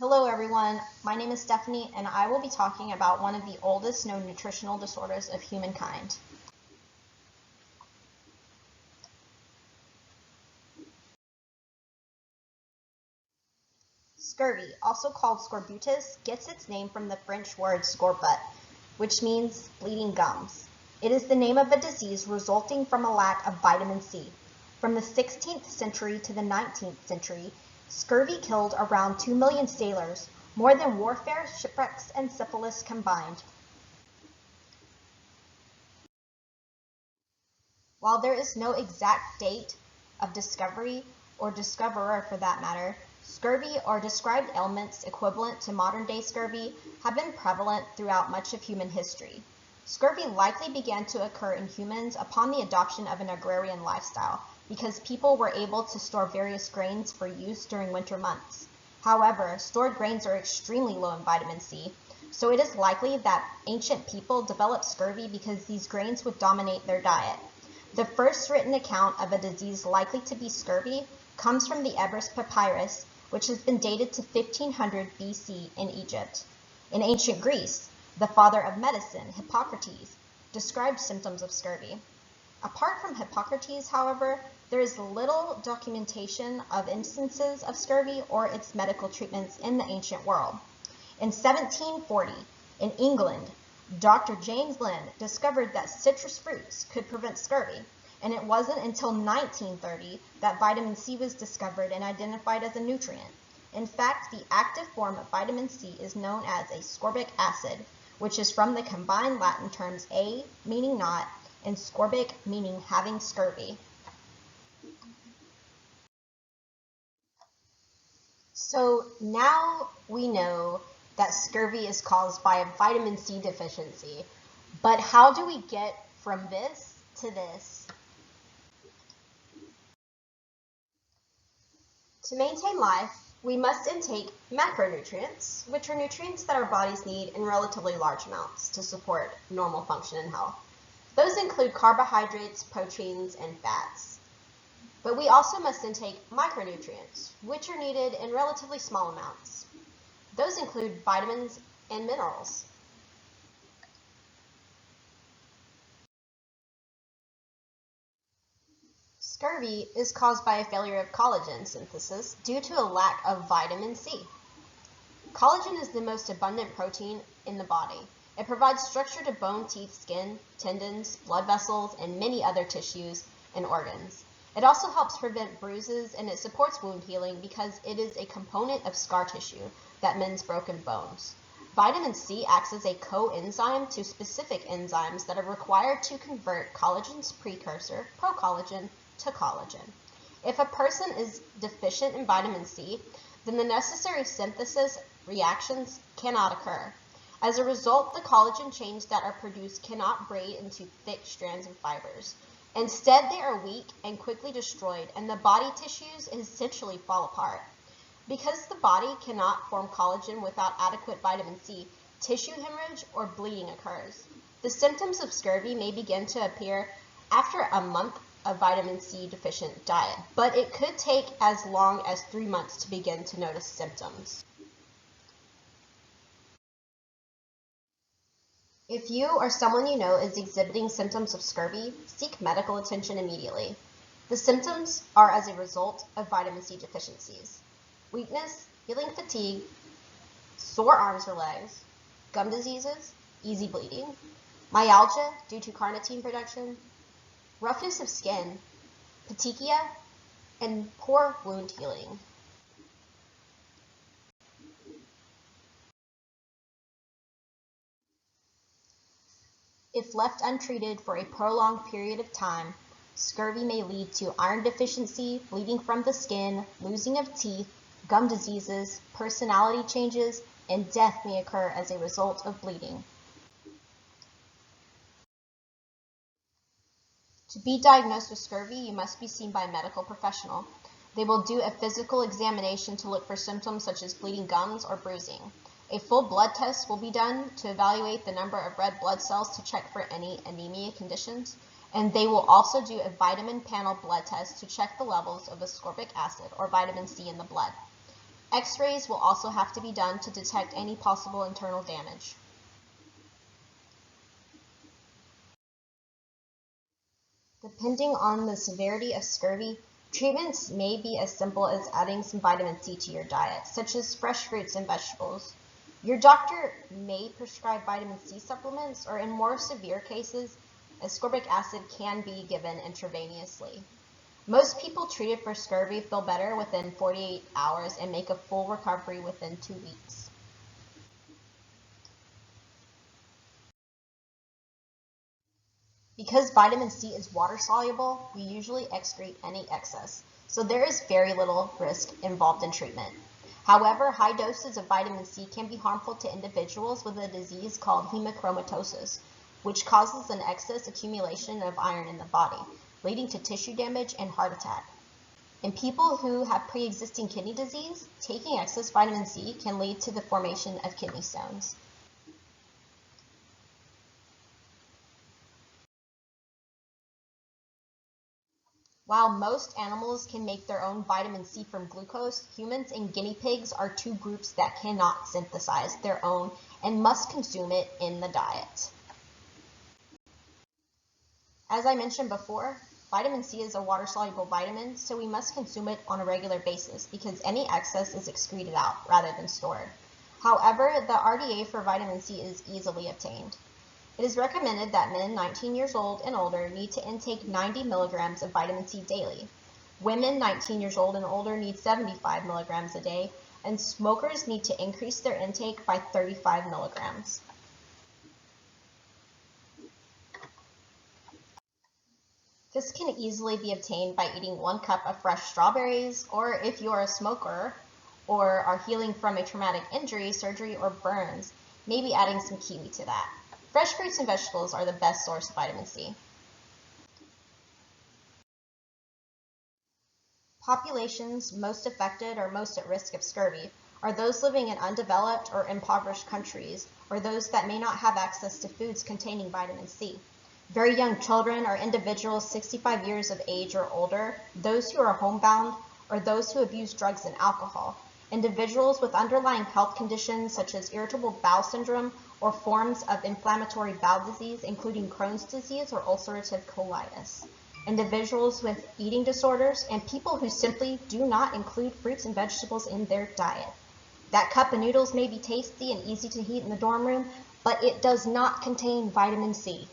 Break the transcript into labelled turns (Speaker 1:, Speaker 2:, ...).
Speaker 1: Hello everyone, my name is Stephanie and I will be talking about one of the oldest known nutritional disorders of humankind. Scurvy, also called scorbutus, gets its name from the French word scorbut, which means bleeding gums. It is the name of a disease resulting from a lack of vitamin C. From the 16th century to the 19th century, scurvy killed around 2 million sailors, more than warfare, shipwrecks, and syphilis combined. While there is no exact date of discovery, or discoverer for that matter, scurvy or described ailments equivalent to modern-day scurvy have been prevalent throughout much of human history. Scurvy likely began to occur in humans upon the adoption of an agrarian lifestyle, because people were able to store various grains for use during winter months. However, stored grains are extremely low in vitamin C, so it is likely that ancient people developed scurvy because these grains would dominate their diet. The first written account of a disease likely to be scurvy comes from the Ebers Papyrus, which has been dated to 1500 BC in Egypt. In ancient Greece, the father of medicine, Hippocrates, described symptoms of scurvy. Apart from Hippocrates, however, there is little documentation of instances of scurvy or its medical treatments in the ancient world. In 1740, in England, Dr. James Lind discovered that citrus fruits could prevent scurvy, and it wasn't until 1930 that vitamin C was discovered and identified as a nutrient. In fact, the active form of vitamin C is known as ascorbic acid, which is from the combined Latin terms a, meaning not, and scorbic, meaning having scurvy. So now we know that scurvy is caused by a vitamin C deficiency, but how do we get from this to this? To maintain life, we must intake macronutrients, which are nutrients that our bodies need in relatively large amounts to support normal function and health. Those include carbohydrates, proteins, and fats. But we also must intake micronutrients, which are needed in relatively small amounts. Those include vitamins and minerals. Scurvy is caused by a failure of collagen synthesis due to a lack of vitamin C. Collagen is the most abundant protein in the body. It provides structure to bone, teeth, skin, tendons, blood vessels, and many other tissues and organs. It also helps prevent bruises, and it supports wound healing because it is a component of scar tissue that mends broken bones. Vitamin C acts as a coenzyme to specific enzymes that are required to convert collagen's precursor, procollagen, to collagen. If a person is deficient in vitamin C, then the necessary synthesis reactions cannot occur. As a result, the collagen chains that are produced cannot braid into thick strands of fibers. Instead, they are weak and quickly destroyed, and the body tissues essentially fall apart. Because the body cannot form collagen without adequate vitamin C, tissue hemorrhage or bleeding occurs. The symptoms of scurvy may begin to appear after a month of vitamin C deficient diet, but it could take as long as 3 months to begin to notice symptoms. If you or someone you know is exhibiting symptoms of scurvy, seek medical attention immediately. The symptoms are as a result of vitamin C deficiencies: weakness, feeling fatigue, sore arms or legs, gum diseases, easy bleeding, myalgia due to carnitine production, roughness of skin, petechia, and poor wound healing. If left untreated for a prolonged period of time, scurvy may lead to iron deficiency, bleeding from the skin, losing of teeth, gum diseases, personality changes, and death may occur as a result of bleeding. To be diagnosed with scurvy, you must be seen by a medical professional. They will do a physical examination to look for symptoms such as bleeding gums or bruising. A full blood test will be done to evaluate the number of red blood cells to check for any anemia conditions, and they will also do a vitamin panel blood test to check the levels of ascorbic acid or vitamin C in the blood. X-rays will also have to be done to detect any possible internal damage. Depending on the severity of scurvy, treatments may be as simple as adding some vitamin C to your diet, such as fresh fruits and vegetables. Your doctor may prescribe vitamin C supplements, or in more severe cases, ascorbic acid can be given intravenously. Most people treated for scurvy feel better within 48 hours and make a full recovery within 2 weeks. Because vitamin C is water soluble, we usually excrete any excess, so there is very little risk involved in treatment. However, high doses of vitamin C can be harmful to individuals with a disease called hemochromatosis, which causes an excess accumulation of iron in the body, leading to tissue damage and heart attack. In people who have pre-existing kidney disease, taking excess vitamin C can lead to the formation of kidney stones. While most animals can make their own vitamin C from glucose, humans and guinea pigs are two groups that cannot synthesize their own and must consume it in the diet. As I mentioned before, vitamin C is a water-soluble vitamin, so we must consume it on a regular basis because any excess is excreted out rather than stored. However, the RDA for vitamin C is easily obtained. It is recommended that men 19 years old and older need to intake 90 milligrams of vitamin C daily. Women 19 years old and older need 75 milligrams a day, and smokers need to increase their intake by 35 milligrams. This can easily be obtained by eating 1 cup of fresh strawberries, or if you are a smoker or are healing from a traumatic injury, surgery, or burns, maybe adding some kiwi to that. Fresh fruits and vegetables are the best source of vitamin C. Populations most affected or most at risk of scurvy are those living in undeveloped or impoverished countries, or those that may not have access to foods containing vitamin C. Very young children or individuals 65 years of age or older, those who are homebound, or those who abuse drugs and alcohol, individuals with underlying health conditions such as irritable bowel syndrome or forms of inflammatory bowel disease, including Crohn's disease or ulcerative colitis, individuals with eating disorders, and people who simply do not include fruits and vegetables in their diet. That cup of noodles may be tasty and easy to heat in the dorm room, but it does not contain vitamin C.